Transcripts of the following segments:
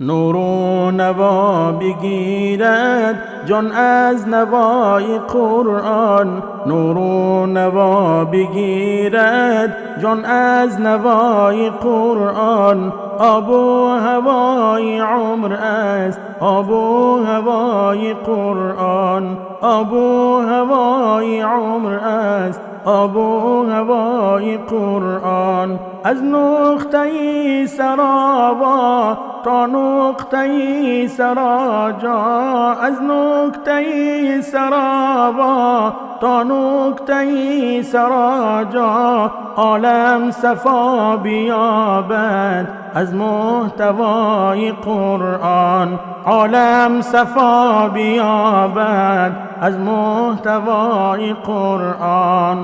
نور و نوا بگیرد جان از نوای قرآن. نور و نوا بگیرد جان از نوای قرآن. آب و هوای عمر است آب و هوای قرآن. آب و هوای عمر است آب و هوای قرآن. از نقطه سراوا تا نقطه سراجا، از نقطه سراوا تا نقطه سراجا، عالم صفا بیابد از محتوای قرآن. عالم صفا بیابد از محتوای قرآن.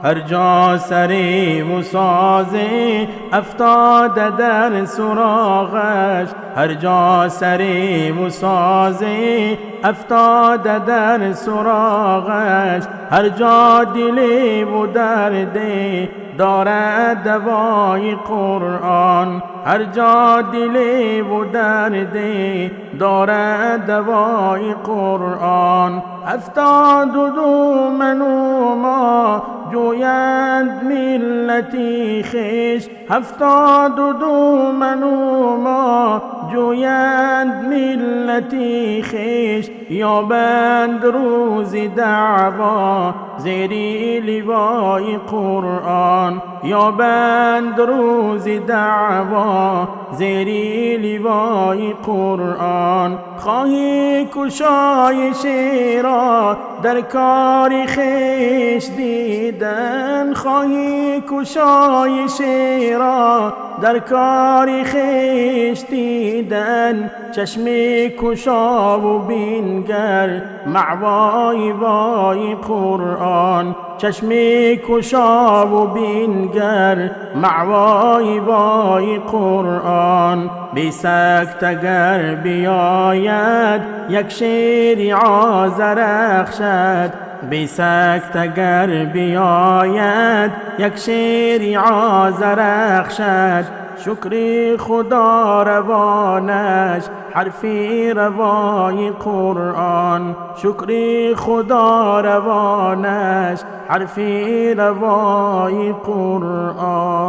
هر جا سری و سازی افتاده در سراغش، هر جا سری و سازی افتاده در سراغش، هر جا دلی و دردی دارد دوای قرآن. هر جا دلی و دردی دارد دوای قرآن. 72 من و ما جویند ملتی خویش، 72 من و ما جویند ملتی خویش. یابند روزی دعوا زیری لوای قرآن، یابند روزی دعوا زیری لوای قرآن. خواهی کشایشی را در کار خویش دیدن، خواهی کشایشی را در کار خویش دیدن. چشمی کشا و بینگر معوای وای قرآن، چشمی کشا و بینگر معوای وای قرآن. بی سکت اگر بیاید یک شیر آذرخشد، بی سکت اگر بیاید یک شیر آذرخشد. شکری خدا روانش حرفی روای قرآن، شکری خدا روانش حرفی روای قرآن.